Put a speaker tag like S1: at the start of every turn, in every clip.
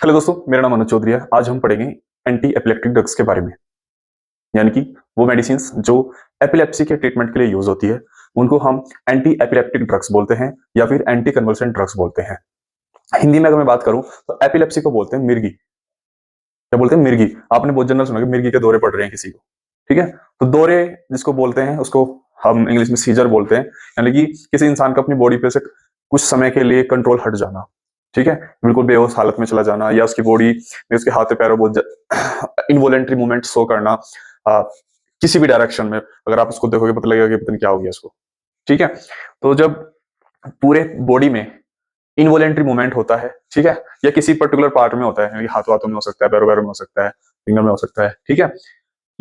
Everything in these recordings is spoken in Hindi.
S1: हेलो दोस्तों, मेरा नाम अनुज चौधरी है। आज हम पढ़ेंगे एंटी एपिलेप्टिक ड्रग्स के बारे में, यानी कि वो मेडिसिन जो एपिलेप्सी के ट्रीटमेंट के लिए यूज होती है उनको हम एंटी एपिलेप्टिक ड्रग्स बोलते हैं या फिर एंटी कन्वल्सेंट ड्रग्स बोलते हैं। हिंदी में अगर मैं बात करूं तो एपिलेप्सी को बोलते हैं मिर्गी। क्या बोलते हैं? मिर्गी। आपने बहुत जनरल सुना कि मिर्गी के दौरे पड़ रहे हैं किसी को, ठीक है? तो दौरे जिसको बोलते हैं उसको हम इंग्लिश में सीजर बोलते हैं, यानी कि किसी इंसान का अपनी बॉडी पे से कुछ समय के लिए कंट्रोल हट जाना, ठीक है? बिल्कुल बेहोश हालत में चला जाना, या उसकी बॉडी में उसके हाथ पैरों बहुत इनवॉलेंट्री मूवमेंट शो करना किसी भी डायरेक्शन में। अगर आप उसको देखोगे पता लगेगा कि पता नहीं क्या हो गया इसको, ठीक है? तो जब पूरे बॉडी में इनवॉलेंट्री मूवमेंट होता है, ठीक है, या किसी पर्टिकुलर पार्ट में होता है, यानी हाथों हाथों में हो सकता है, पैरों पैरों में हो सकता है, फिंगर में हो सकता है, ठीक है,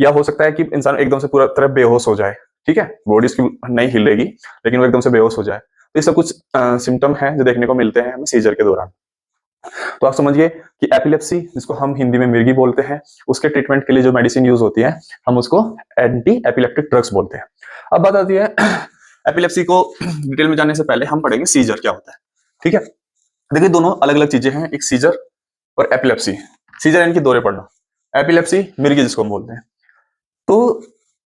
S1: या हो सकता है कि इंसान एकदम से पूरा तरह बेहोश हो जाए, ठीक है, बॉडी उसकी नहीं हिलेगी लेकिन वो एकदम से बेहोश हो जाए। तो ये सब कुछ सिम्टम है जो देखने को मिलते हैं हमें सीजर के दौरान। तो आप समझिए कि एपिलेप्सी, जिसको हम हिंदी में मिर्गी बोलते हैं, उसके ट्रीटमेंट के लिए जो मेडिसिन यूज होती है हम उसको एंटी एपिलेप्टिक ड्रग्स बोलते हैं। अब बात आती है एपिलेप्सी को डिटेल में जानने से पहले हम पढ़ेंगे सीजर क्या होता है, ठीक है? देखिए, दोनों अलग अलग चीजें हैं, एक सीजर और एपिलेप्सी। सीजर यानी कि दौरे पड़ना, एपिलेप्सी मिर्गी जिसको हम बोलते हैं। तो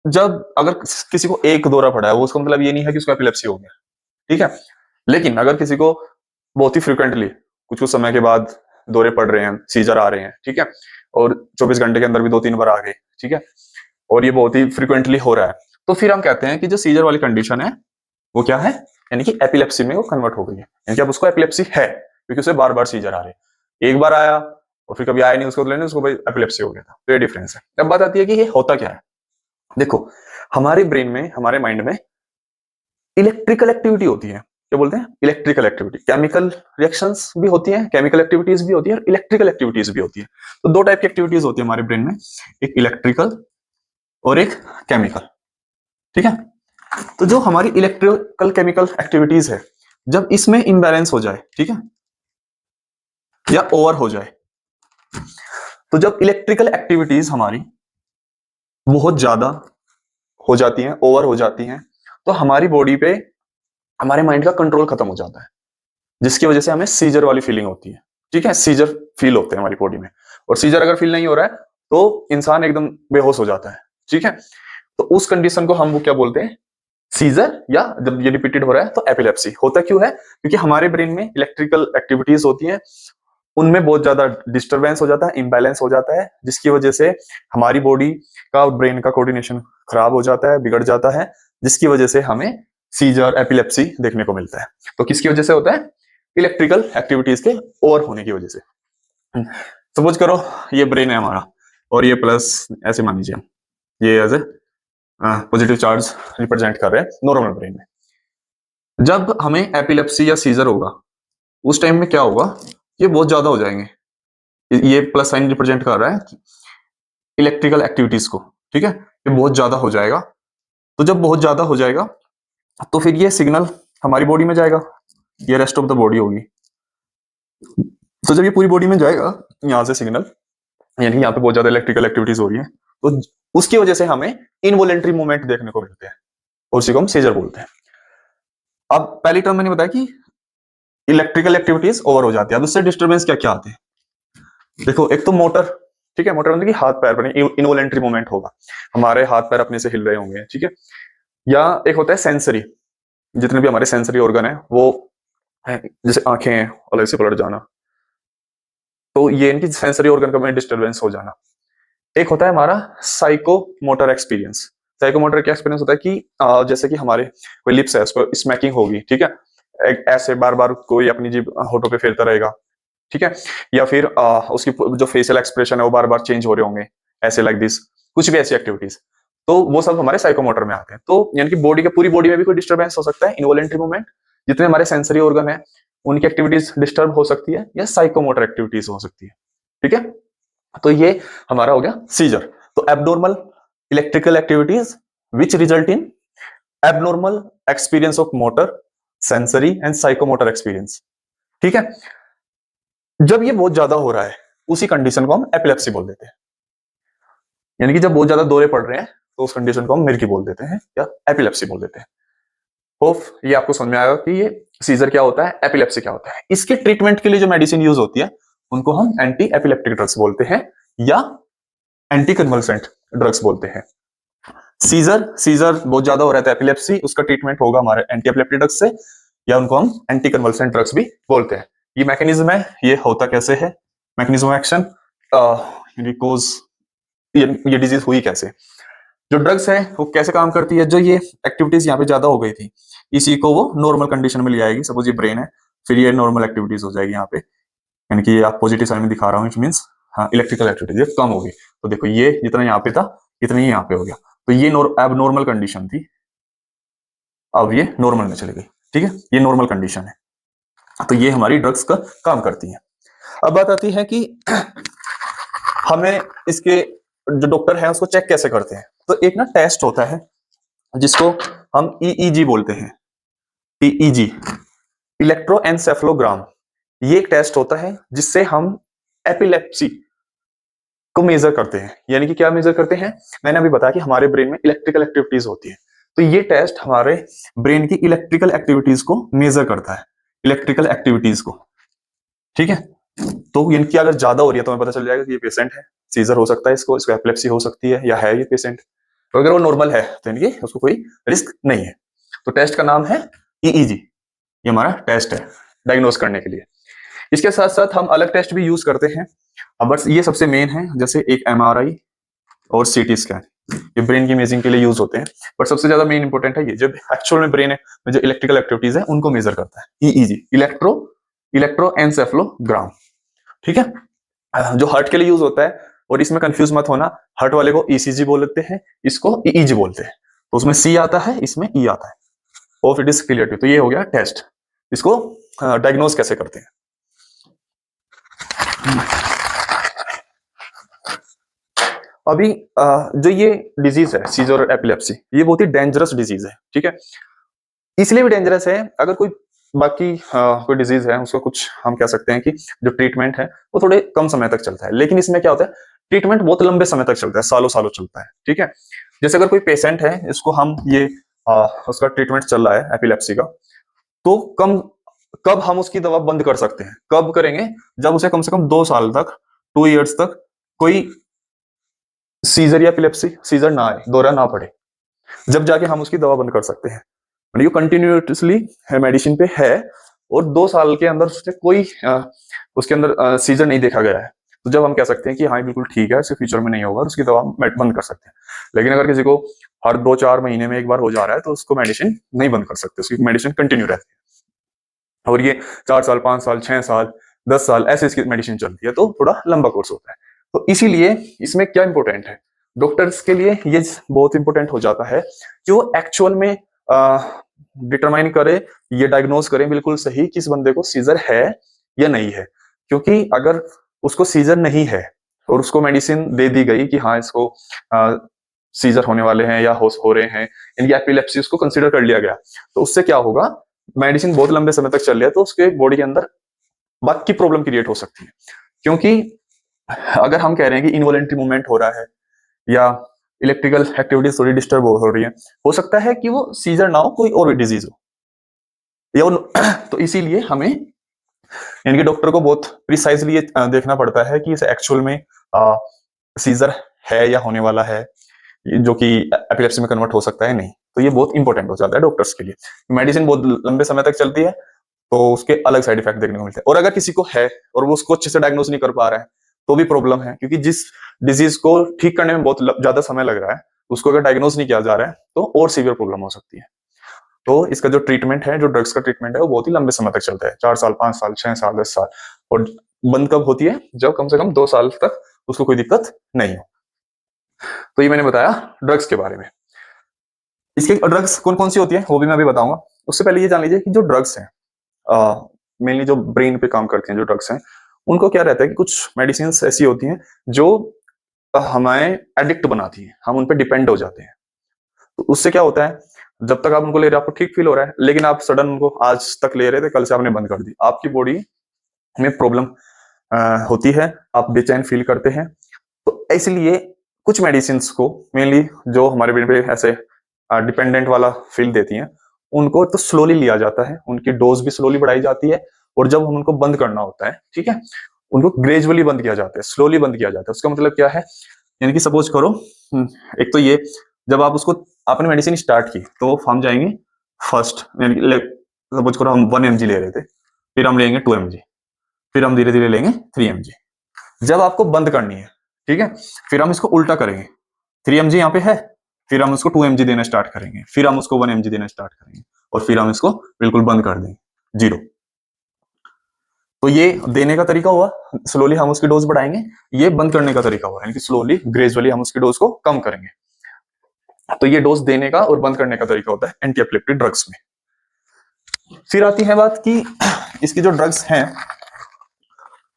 S1: जब अगर किसी को एक दौरा पड़ा है वो उसका मतलब ये नहीं है कि उसको एपिलेप्सी हो गया, ठीक है? लेकिन अगर किसी को बहुत ही फ्रिक्वेंटली कुछ कुछ समय के बाद दौरे पड़ रहे हैं, सीजर आ रहे हैं, ठीक है, और 24 घंटे के अंदर भी 2-3 बार आ गए, ठीक है, और ये बहुत ही फ्रिक्वेंटली हो रहा है, तो फिर हम कहते हैं कि जो सीजर वाली कंडीशन है वो क्या है, यानी कि एपिलेप्सी में वो कन्वर्ट हो गई है, यानी कि अब उसको एपिलेप्सी है क्योंकि उसे बार बार सीजर आ रहे हैं। एक बार आया और फिर कभी आया नहीं, उसको लेने उसको भाई एपिलेप्सी हो गया था। तो ये डिफरेंस है। अब बात आती है कि ये होता क्या है। देखो, हमारे ब्रेन में, हमारे माइंड में इलेक्ट्रिकल एक्टिविटी होती है। क्या बोलते हैं? Electrical activity. केमिकल रिएक्शंस भी होती है, केमिकल एक्टिविटीज भी होती है और इलेक्ट्रिकल एक्टिविटीज भी होती है। तो दो टाइप की एक्टिविटीज होती है हमारे ब्रेन में, एक इलेक्ट्रिकल और एक केमिकल, ठीक है? तो जो हमारी इलेक्ट्रिकल केमिकल एक्टिविटीज है, जब इसमें इम्बैलेंस हो जाए, ठीक है, या ओवर हो जाए, तो जब इलेक्ट्रिकल एक्टिविटीज हमारी बहुत ज्यादा हो जाती हैं, ओवर हो जाती हैं, तो हमारी बॉडी पे, हमारे माइंड का कंट्रोल खत्म हो जाता है, जिसकी वजह से हमें सीजर वाली फीलिंग होती है, ठीक है? सीजर फील होते हैं हमारी बॉडी में, और सीजर अगर फील नहीं हो रहा है तो इंसान एकदम बेहोश हो जाता है, ठीक है? तो उस कंडीशन को हम वो क्या बोलते हैं? सीजर, या जब ये रिपीटेड हो रहा है तो एपिलेप्सी। होता क्यों है? क्योंकि हमारे ब्रेन में इलेक्ट्रिकल एक्टिविटीज होती हैं, उनमें बहुत ज्यादा डिस्टरबेंस हो जाता है, इम्बैलेंस हो जाता है, जिसकी वजह से हमारी बॉडी का और ब्रेन का कोऑर्डिनेशन खराब हो जाता है, बिगड़ जाता है, जिसकी वजह से हमें सीजर, एपिलेप्सी देखने को मिलता है। तो किसकी वजह से होता है? इलेक्ट्रिकल एक्टिविटीज के ओवर होने की वजह से। सपोज करो ये ब्रेन है हमारा और ये प्लस, ऐसे मान लीजिए ये as a positive charge represent कर रहे हैं नॉर्मल ब्रेन में। जब हमें एपिलेप्सी या सीजर होगा उस टाइम में क्या होगा? ये बहुत ज्यादा हो जाएंगे। ये प्लस साइन रिप्रेजेंट कर रहा है इलेक्ट्रिकल एक्टिविटीज को, ठीक है? ये बहुत ज्यादा हो जाएगा। तो जब बहुत ज्यादा हो जाएगा तो फिर ये सिग्नल हमारी बॉडी में जाएगा, ये रेस्ट ऑफ द बॉडी होगी। तो जब ये पूरी बॉडी में जाएगा यहाँ से सिग्नल, यानी यहाँ पे बहुत ज्यादा इलेक्ट्रिकल एक्टिविटीज हो रही है, तो उसकी वजह से हमें इनवॉलेंट्री मूवमेंट देखने को मिलते हैं और उसी को हम सीजर बोलते हैं। अब पहली टर्म मैंने बताया कि इलेक्ट्रिकल एक्टिविटीज ओवर हो जाती है। अब उससे डिस्टर्बेंस क्या क्या आते हैं? देखो, एक तो मोटर, ठीक है, मोटर मतलब कि हाथ पैर पर इनवॉलेंट्री मूवमेंट होगा, हमारे हाथ पैर अपने से हिल रहे होंगे, ठीक है? या एक होता है सेंसरी, जितने भी हमारे सेंसरी ऑर्गन है वो है, जैसे आंखें अलग से पलट जाना, तो ये इनकी सेंसरी ऑर्गन का डिस्टर्बेंस हो जाना। एक होता है हमारा साइकोमोटर एक्सपीरियंस। साइकोमोटर क्या एक्सपीरियंस होता है कि जैसे कि हमारे कोई लिप्स है, उसको स्मैकिंग होगी, ठीक है, ऐसे बार बार कोई अपनी जीभ होठों पे फेरता रहेगा, ठीक है, या फिर उसकी जो फेशियल एक्सप्रेशन है वो बार बार चेंज हो रहे होंगे, ऐसे लाइक दिस, कुछ भी ऐसी एक्टिविटीज, तो वो सब हमारे साइकोमोटर में आते हैं। तो यानी कि बॉडी के पूरी बॉडी में भी कोई डिस्टर्बेंस हो सकता है, इनवॉलेंट्री मूवमेंट, जितने हमारे सेंसरी ऑर्गन है उनकी एक्टिविटीज डिस्टर्ब हो सकती है, या साइकोमोटर एक्टिविटीज हो सकती है, ठीक है? तो ये हमारा हो गया सीजर। तो abnormal electrical activities which result in abnormal experience of motor, sensory and psychomotor experience, ठीक है? जब ये बहुत ज्यादा हो रहा है उसी कंडीशन को हम एपिलेप्सी बोल देते हैं, यानी कि जब बहुत ज्यादा दौरे पड़ रहे हैं तो उस कंडीशन को हम मिर्गी बोल देते हैं या एपिलेप्सी बोल देते हैं। होप ये आपको समझ में आएगा कि ये सीजर क्या होता है, एपिलेप्सी क्या होता है। इसके ट्रीटमेंट के लिए जो मेडिसिन यूज होती है उनको हम एंटी एपिलेप्टिक ड्रग्स बोलते हैं या एंटी कन्वल्सेंट ड्रग्स बोलते हैं। सीजर बहुत ज्यादा हो रहा है एपिलेप्सी, उसका ट्रीटमेंट होगा हमारे एंटी एपिलेप्टिक ड्रग्स से, या उनको हम एंटी कन्वल्सेंट ड्रग्स भी बोलते हैं। ये मैकेनिज्म है, ये होता कैसे है, मैकेनिज्म ऑफ एक्शन, बिकॉज ये डिजीज हुई कैसे, जो ड्रग्स है वो कैसे काम करती है। जो ये एक्टिविटीज यहाँ पे ज्यादा हो गई थी, इसी को वो नॉर्मल कंडीशन में ले आएगी। सपोज ये ब्रेन है, फिर ये नॉर्मल एक्टिविटीज हो जाएगी यहाँ पे, यानी कि आप पॉजिटिव साइड में दिखा रहा हूँ, इट मींस हाँ इलेक्ट्रिकल एक्टिविटीज ये कम होगी। तो देखो ये जितना यहाँ पे था इतना ही यहाँ पे हो गया, तो ये अब नॉर्मल कंडीशन थी, अब ये नॉर्मल में चली गई। ठीक है, ये नॉर्मल कंडीशन है, तो ये हमारी ड्रग्स का काम करती है। अब बात आती है कि हमें इसके जो डॉक्टर है उसको चेक कैसे करते हैं। तो एक ना टेस्ट होता है जिसको हम ईईजी बोलते हैं, ईईजी, इलेक्ट्रोएन्सेफेलोग्राम। ये एक टेस्ट होता है जिससे हम एपिलेप्सी को मेजर करते हैं। यानी कि क्या मेजर करते हैं, मैंने अभी बताया कि हमारे ब्रेन में इलेक्ट्रिकल एक्टिविटीज होती है, तो ये टेस्ट हमारे ब्रेन की इलेक्ट्रिकल एक्टिविटीज को मेजर करता है, इलेक्ट्रिकल एक्टिविटीज को। ठीक है, तो इनकी अगर ज्यादा हो रही है तो हमें पता चल जाएगा कि ये पेशेंट है, सीजर हो सकता है, इसको एपिलेप्सी हो सकती है या है ये पेशेंट। तो अगर वो नॉर्मल है तो यानी कि उसको कोई रिस्क नहीं है। तो टेस्ट का नाम है ईईजी, ये हमारा टेस्ट है डायग्नोज करने के लिए। इसके साथ साथ हम अलग टेस्ट भी यूज करते हैं, बट ये सबसे मेन है, जैसे एक एमआरआई और सीटी स्कैन, ये ब्रेन की इमेजिंग के लिए यूज होते हैं। बट सबसे ज्यादा मेन इंपॉर्टेंट है ये, जब एक्चुअल में ब्रेन में जो इलेक्ट्रिकल एक्टिविटीज है उनको मेजर करता है ईईजी, इलेक्ट्रोएन्सेफेलोग्राम। ठीक है, जो हार्ट के लिए यूज होता है, और इसमें कंफ्यूज मत होना, हार्ट वाले को ईसीजी बोलते हैं, इसको ईईजी बोलते हैं। तो उसमें सी आता है, इसमें ई आता है, और इट इज क्लियर। तो ये हो गया टेस्ट, इसको डायग्नोज कैसे करते हैं। अभी जो ये डिजीज है सीजर एपिलेप्सी, ये बहुत ही डेंजरस डिजीज है। ठीक है, इसलिए भी डेंजरस है, अगर कोई बाकी कोई डिजीज है उसको कुछ हम कह सकते हैं कि जो ट्रीटमेंट है वो थोड़े कम समय तक चलता है, लेकिन इसमें क्या होता है, ट्रीटमेंट बहुत लंबे समय तक चलता है, सालों सालों चलता है। ठीक है, जैसे अगर कोई पेशेंट है, इसको हम ये उसका ट्रीटमेंट चल रहा है एपिलेप्सी का, तो कब हम उसकी दवा बंद कर सकते हैं, कब करेंगे, जब उसे कम से कम 2 साल तक, 2 इयर्स तक कोई सीजर या एपिलेप्सी सीजर ना आए, दौरा ना पड़े, जब जाके हम उसकी दवा बंद कर सकते हैं। ये कंटिन्यूसली मेडिसिन पे है और 2 साल के अंदर उसने कोई उसके अंदर सीजर नहीं देखा गया है, तो जब हम कह सकते हैं कि हाँ बिल्कुल ठीक है, इसके फ्यूचर में नहीं होगा, उसकी दवा बंद कर सकते हैं। लेकिन अगर किसी को हर 2-4 महीने में एक बार हो जा रहा है तो उसको मेडिसिन नहीं बंद कर सकते, उसकी मेडिसिन कंटिन्यू रहती है। और ये 4 साल, 5 साल, 6 साल, 10 साल ऐसे इसकी मेडिसिन चलती है, तो थोड़ा लंबा कोर्स होता है। तो इसीलिए इसमें क्या इंपॉर्टेंट है, डॉक्टर्स के लिए ये बहुत इंपॉर्टेंट हो जाता है कि वो एक्चुअल में डिटरमाइन करे, ये डायग्नोज करें बिल्कुल सही कि इस बंदे को सीजर है या नहीं है। क्योंकि अगर उसको सीजर नहीं है और उसको मेडिसिन दे दी गई कि हाँ इसको सीजर होने वाले हैं या हो रहे हैं, इनकी एपिलेप्सी उसको कंसीडर कर लिया गया, तो उससे क्या होगा, मेडिसिन बहुत लंबे समय तक चल रहा है तो उसके बॉडी के अंदर बाकी प्रॉब्लम क्रिएट हो सकती है। क्योंकि अगर हम कह रहे हैं कि इनवॉलेंट्री मूवमेंट हो रहा है या इलेक्ट्रिकल एक्टिविटीज थोड़ी डिस्टर्ब हो रही है, हो सकता है कि वो सीजर ना हो, कोई और डिजीज हो, या तो इसीलिए हमें यानी कि डॉक्टर को बहुत प्रिसाइजली देखना पड़ता है कि इसे एक्चुअल में सीजर है या होने वाला है, जो कि एपिलेप्सी में कन्वर्ट हो सकता है नहीं। तो ये बहुत इंपॉर्टेंट हो जाता है डॉक्टर्स के लिए। मेडिसिन बहुत लंबे समय तक चलती है तो उसके अलग साइड इफेक्ट देखने को मिलते हैं, और अगर किसी को है और वो उसको अच्छे से डायग्नोज नहीं कर पा रहा है तो भी प्रॉब्लम है, क्योंकि जिस डिजीज को ठीक करने में बहुत ज्यादा समय लग रहा है उसको अगर डायग्नोज नहीं किया जा रहा है तो और सीवियर प्रॉब्लम हो सकती है। तो इसका जो ट्रीटमेंट है, जो ड्रग्स का ट्रीटमेंट है, वो बहुत ही लंबे समय तक चलता है, 4 साल, 5 साल, 6 साल, 10 साल। और बंद कब होती है, जब कम से कम 2 साल तक उसको कोई दिक्कत नहीं हो। तो ये मैंने बताया ड्रग्स के बारे में। इसके ड्रग्स कौन कौन सी होती है वो भी मैं अभी बताऊंगा। उससे पहले ये जान लीजिए कि जो ड्रग्स हैं, मेनली जो ब्रेन पे काम करती हैं जो ड्रग्स हैं, उनको क्या रहता है कि कुछ मेडिसिन ऐसी होती हैं जो हमें एडिक्ट बनाती हैं, हम उन पे डिपेंड हो जाते हैं। तो उससे क्या होता है, जब तक आप उनको ले रहे हैं आपको ठीक फील हो रहा है, लेकिन आप सडन उनको आज तक ले रहे थे, कल से आपने बंद कर दी, आपकी बॉडी में प्रॉब्लम होती है, आप बेचैन फील करते हैं। तो इसलिए कुछ मेडिसिन को मेनली जो हमारे ब्रेन पे ऐसे डिपेंडेंट वाला फील देती हैं, उनको तो स्लोली लिया जाता है, उनकी डोज भी स्लोली बढ़ाई जाती है, और जब हम उनको बंद करना होता है, ठीक है, उनको ग्रेजुअली बंद किया जाता है, स्लोली बंद किया जाता है। उसका मतलब क्या है, यानी कि सपोज करो एक तो ये, जब आप उसको आपने मेडिसिन स्टार्ट की तो हम जाएंगे फर्स्ट, यानी सपोज करो हम 1 mg ले रहे थे, फिर हम लेंगे 2 mg, फिर हम धीरे धीरे लेंगे 3 mg। जब आपको बंद करनी है, ठीक है, फिर हम इसको उल्टा करेंगे, 3 mg यहाँ पे है, फिर हम उसको 2 mg देना स्टार्ट करेंगे, फिर हम उसको 1 mg देना स्टार्ट करेंगे, और फिर हम इसको बिल्कुल बंद कर देंगे, 0। तो ये देने का तरीका हुआ, स्लोली हम उसकी डोज बढ़ाएंगे। ये बंद करने का तरीका हुआ, यानी कि स्लोली ग्रेजुअली हम उसकी डोज को कम करेंगे। तो ये डोज देने का और बंद करने का तरीका होता है एंटी एपिलेप्टिक ड्रग्स में। फिर आती है बात कि इसकी जो ड्रग्स हैं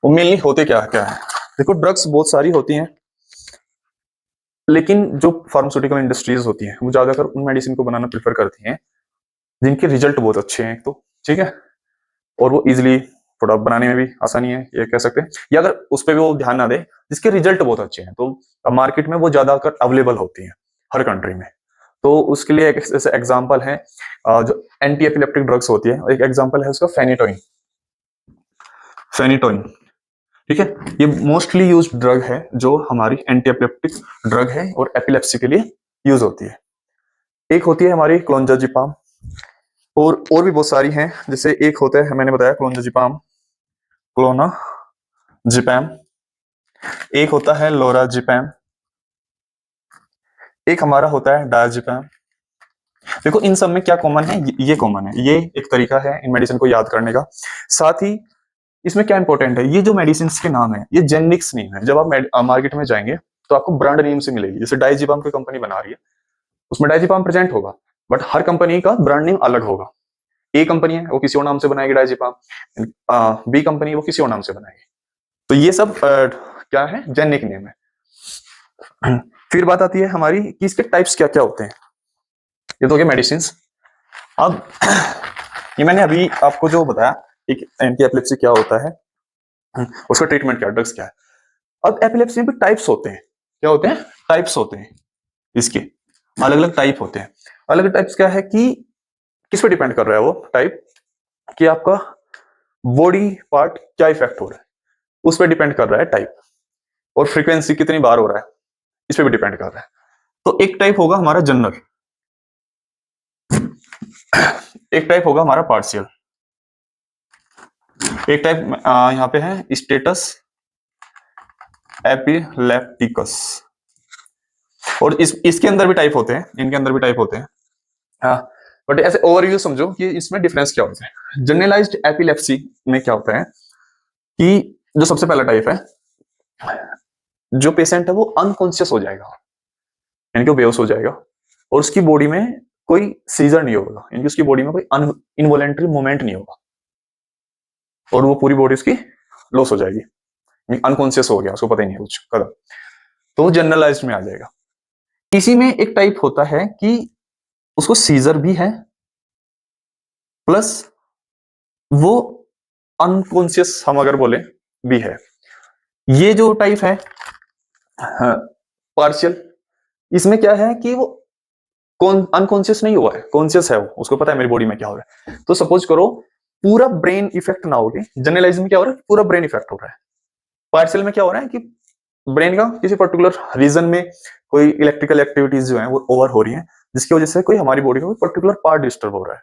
S1: वो मेनली होते क्या क्या है। देखो, ड्रग्स बहुत सारी होती हैं, लेकिन जो फार्मास्यूटिकल इंडस्ट्रीज होती हैं वो ज्यादातर उन मेडिसिन को बनाना प्रेफर करती हैं जिनके रिजल्ट बहुत अच्छे हैं, तो ठीक है, और वो इजिली थोड़ा बनाने में भी आसानी है, ये कह सकते हैं, या अगर उस पर भी वो ध्यान ना दे, जिसके रिजल्ट बहुत अच्छे हैं, तो मार्केट में वो ज्यादातर अवेलेबल होती हैं हर कंट्री में। तो उसके लिए एक ऐसे एग्जांपल है जो एंटी एपिलेप्टिक ड्रग्स होती है, एक एग्जांपल है उसका फेनिटोइन। फेनिटोइन, ठीक है, ये मोस्टली यूज्ड ड्रग है जो हमारी एंटी एपिलेप्टिक ड्रग है और एपिलेप्सी के लिए यूज होती है। एक होती है हमारी क्लोंजाजिपाम, और भी बहुत सारी हैं, जैसे एक होता है, मैंने बताया क्लोंजाजिपाम, क्लोनाजिपैम, एक होता है लोराजिपैम, एक हमारा होता है डायाजिपैम। देखो, इन सब में क्या कॉमन है, ये कॉमन है, ये एक तरीका है इन मेडिसिन को याद करने का। साथ ही इसमें क्या इंपॉर्टेंट है, ये जो मेडिसिन के नाम है ये जेनेरिक्स नेम है। जब आप मार्केट में जाएंगे तो आपको ब्रांड नेम से मिलेगी, जैसे डायजिपाम की कंपनी बना रही है, उसमें डायजिपाम प्रेजेंट होगा, बट हर कंपनी का ब्रांड नेम अलग होगा। ए कंपनी है वो किसी और नाम से बनाएगी डायजिपाम, बी कंपनी वो किसी और नाम से बनाएगी। तो ये सब क्या है, जेनेरिक नेम है। फिर बात आती है हमारी कि इसके टाइप्स क्या क्या होते हैं। ये तो हो गया मेडिसिन। अब ये मैंने अभी आपको जो बताया एक एंटी एपिलेप्सी क्या होता है, उसका ट्रीटमेंट क्या, ड्रग्स क्या है। अब एपिलेप्सी में भी टाइप्स होते हैं, क्या होते हैं, टाइप्स होते हैं, इसके अलग अलग टाइप होते हैं। अलग अलग टाइप्स क्या है कि किस पे डिपेंड कर रहा है वो टाइप, कि आपका बॉडी पार्ट क्या इफेक्ट हो रहा है उस पर डिपेंड कर रहा है टाइप, और फ्रीक्वेंसी कितनी बार हो रहा है इस पे भी डिपेंड कर रहा है। तो एक टाइप होगा हमारा जनरल, एक टाइप होगा हमारा पार्शियल, एक टाइप यहाँ पे है स्टेटस एपिलेप्टिकस, और इसके अंदर भी टाइप होते हैं, इनके अंदर भी टाइप होते हैं। हाँ, बट ऐसे ओवरव्यू समझो कि इसमें डिफरेंस क्या होता है। जनरलाइज्ड एपिलेप्सी में क्या होता है कि जो सबसे पहला टाइप है, जो पेशेंट है वो अनकॉन्शियस हो जाएगा, यानी कि वो बेहोश हो जाएगा, और उसकी बॉडी में कोई सीजर नहीं होगा, यानी कि उसकी बॉडी में कोई इनवॉलेंटरी मूवमेंट नहीं होगा, और वो पूरी बॉडी उसकी लॉस हो जाएगी, अनकॉन्शियस हो गया, उसको पता ही नहीं कुछ कदम, तो वो जनरलाइज्ड में आ जाएगा। इसी में एक टाइप होता है कि उसको सीजर भी है प्लस वो अनकॉन्शियस हम अगर बोले भी है। ये जो टाइप है पार्शियल, इसमें क्या है कि वो अनकॉन्शियस नहीं हुआ है, कॉन्शियस है, वो उसको पता है मेरी बॉडी में क्या हो रहा है। तो सपोज करो पूरा ब्रेन इफेक्ट ना हो, जनरलाइज में क्या हो रहा है, पूरा ब्रेन इफेक्ट हो रहा है। पार्शियल में क्या हो रहा है कि ब्रेन का किसी पर्टिकुलर रीजन में कोई इलेक्ट्रिकल एक्टिविटीज जो है वो ओवर हो रही है, जिसकी वजह से कोई हमारी बॉडी का कोई पर्टिकुलर पार्ट डिस्टर्ब हो रहा है।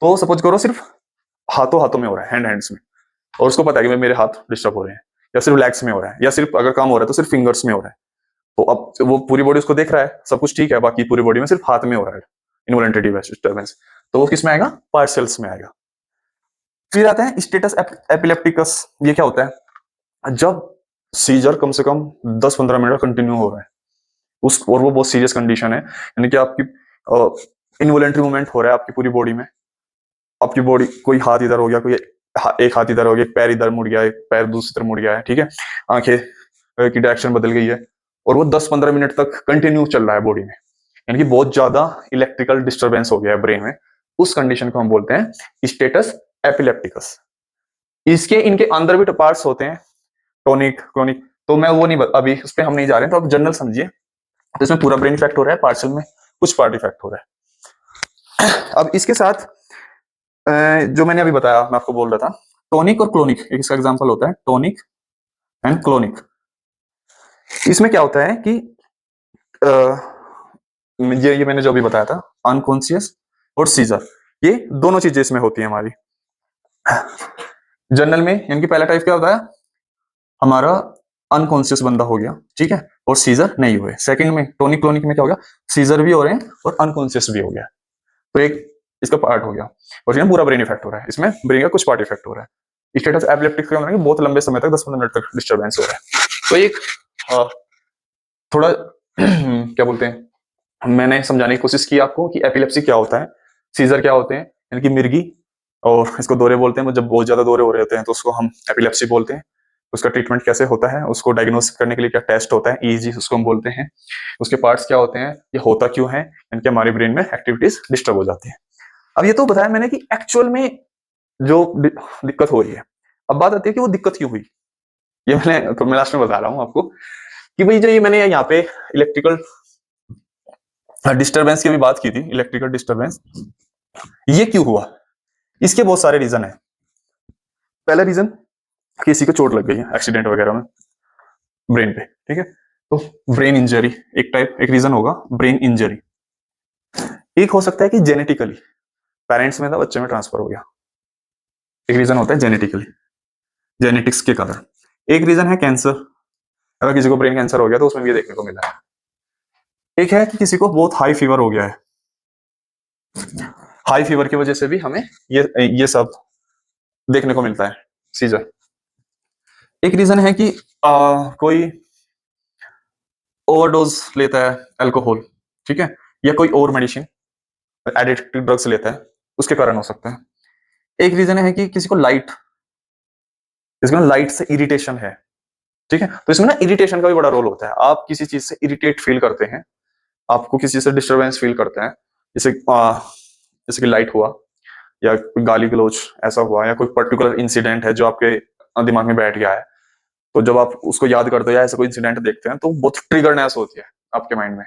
S1: तो सपोज करो सिर्फ हाथों हाथों में हो रहा है, हैंड्स में, और उसको पता है कि मेरे हाथ डिस्टर्ब हो रहे हैं, या सिर्फ लेग्स में हो रहा है, या सिर्फ अगर काम हो रहा है तो सिर्फ फिंगर्स में हो रहा है। तो अब वो पूरी बॉडी उसको देख रहा है, सब कुछ ठीक है, बाकी पूरी बॉडी में सिर्फ हाथ में हो रहा है इनवॉलेंटरी डिस्टर्बेंस, तो वो किस में आएगा, पार्शियल्स में आएगा। फिर आता है स्टेटस एपिलेप्टिकस। ये क्या होता है, जब सीजर कम से कम 10-15 मिनट कंटिन्यू हो रहा है उस, और वो बहुत सीरियस कंडीशन है, यानी कि आपकी इनवॉलेंटरी मूवमेंट हो रहा है आपकी पूरी बॉडी में, आपकी बॉडी कोई हाथ इधर हो गया, कोई एक हाथ इधर हो गया, एक पैर इधर मुड़ गया, एक पैर दूसरी तरफ मुड़ गया है, ठीक है, आंखें की डायरेक्शन बदल गई है, और वो 10-15 मिनट तक कंटिन्यू चल रहा है बॉडी में, यानी कि बहुत ज्यादा इलेक्ट्रिकल डिस्टर्बेंस हो गया है ब्रेन में, उस कंडीशन को हम बोलते हैं स्टेटस एपिलेप्टिकस। इसके इनके अंदर भी पार्ट्स होते हैं, टोनिक क्रोनिक, तो मैं वो नहीं अभी उस पर हम नहीं जा रहे हैं, तो आप जनरल समझिए। तो इसमें पूरा ब्रेन इफेक्ट हो रहा है, पार्शियल में कुछ पार्ट इफेक्ट हो रहा है। अब इसके साथ जो मैंने अभी बताया, मैं आपको बोल रहा था टोनिक और क्लोनिक, इसका एग्जांपल होता है टोनिक एंड क्लोनिक। इसमें क्या होता है कि ये मैंने जो अभी बताया था, अनकॉन्शियस और सीजर, ये दोनों चीजें इसमें होती है हमारी। जनरल में यानी कि पहला टाइप क्या होता है, हमारा अनकॉन्शियस बंदा हो गया, ठीक है, और सीजर नहीं हुए। सेकंड में टोनिक क्लोनिक में क्या होगा, सीजर भी हो रहे हैं और अनकॉन्शियस भी हो गया, तो एक इसका पार्ट हो गया, और इसमें पूरा ब्रेन इफेक्ट हो रहा है, इसमें ब्रेन का कुछ पार्ट इफेक्ट हो रहा है। स्टेटस एपिलेप्टिक का मतलब बहुत लंबे समय तक 10-15 मिनट तक डिस्टर्बेंस हो रहा है। तो एक थोड़ा क्या बोलते हैं, मैंने समझाने की कोशिश की आपको कि एपिलेप्सी क्या होता है, सीजर क्या होते हैं, यानी कि मिर्गी, और इसको दौरे बोलते हैं। जब बहुत ज्यादा दौरे हो रहे होते हैं तो उसको हम एपिलेप्सी बोलते हैं। उसका ट्रीटमेंट कैसे होता है, उसको डायग्नोस करने के लिए क्या टेस्ट होता है, ईईजी उसको हम बोलते हैं। उसके पार्ट्स क्या होते हैं, ये होता क्यों है, इनके हमारे ब्रेन में एक्टिविटीज डिस्टर्ब हो जाती है। अब ये तो बताया मैंने कि एक्चुअल में जो दिक्कत हो रही है। अब बात आती है कि वो दिक्कत क्यों हुई। ये मैं लास्ट में बता रहा हूँ आपको कि भाई जो ये मैंने यहाँ पे इलेक्ट्रिकल डिस्टर्बेंस की भी बात की थी, इलेक्ट्रिकल डिस्टर्बेंस ये क्यों हुआ, इसके बहुत सारे रीजन है। पहला रीजन, किसी को चोट लग गई है एक्सीडेंट वगैरह में ब्रेन पे, ठीक है, तो ब्रेन इंजरी एक रीजन होगा, ब्रेन इंजरी। एक हो सकता है कि जेनेटिकली पेरेंट्स में था, बच्चे में ट्रांसफर हो गया, एक रीजन होता है जेनेटिकली, जेनेटिक्स के कारण। एक रीजन है कैंसर, अगर किसी को ब्रेन कैंसर हो गया तो उसमें भी ये देखने को मिला है। एक है कि किसी को बहुत हाई फीवर हो गया है, हाई फीवर की वजह से भी हमें ये सब देखने को मिलता है, सीजर। एक रीजन है कि कोई ओवरडोज लेता है अल्कोहल, ठीक है, या कोई और मेडिसिन एडिक्टिव ड्रग्स लेता है, उसके कारण हो सकता है। एक रीजन है कि किसी को लाइट से इरिटेशन है, ठीक है, तो इसमें ना इरिटेशन का भी बड़ा रोल होता है। आप किसी चीज से इरिटेट फील करते हैं, आपको किसी से डिस्टर्बेंस फील करते हैं, जैसे कि लाइट हुआ, या कोई गाली गलौज ऐसा हुआ, या कोई पर्टिकुलर इंसिडेंट है जो आपके दिमाग में बैठ गया है, तो जब आप उसको याद करते हो या ऐसा कोई इंसिडेंट देखते हैं तो बहुत ट्रिगरनेस होती है आपके माइंड में,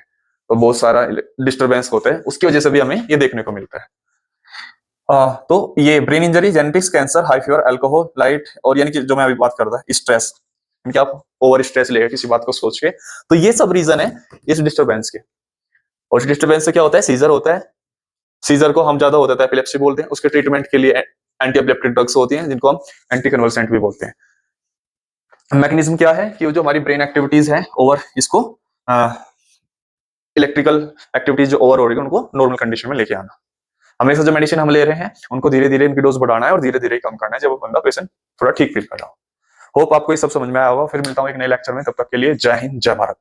S1: तो बहुत सारा डिस्टर्बेंस होता है, उसकी वजह से भी हमें ये देखने को मिलता है। तो ये brain injury, genetics, cancer, high fever, alcohol, light, और यानी कि जो मैं अभी बात कर रहा था स्ट्रेस, यानी आप ओवर स्ट्रेस ले किसी बात को सोच के, तो ये सब रीजन है इस डिस्टर्बेंस के। और इस डिस्टर्बेंस से क्या होता है, सीजर होता है। सीजर को हम ज्यादा होता है एपिलेप्सी बोलते हैं, उसके ट्रीटमेंट के लिए एंटी एपिलेप्टिक ड्रग्स होती हैं जिनको हम एंटी कन्वल्सेंट भी बोलते हैं। मैकेनिज्म क्या है कि जो हमारी ब्रेन एक्टिविटीज है ओवर, इसको इलेक्ट्रिकल एक्टिविटीज जो ओवर हो रही है उनको नॉर्मल कंडीशन में लेके आना। हमेशा जो मेडिसिन हम ले रहे हैं उनको धीरे धीरे इनकी डोज बढ़ाना है और धीरे धीरे कम करना है जब बंदा पेशेंट थोड़ा ठीक फील कर रहा हो। होप आपको ये सब समझ में आया होगा। फिर मिलता हूँ एक नए लेक्चर में, तब तक के लिए जय हिंद, जय भारत।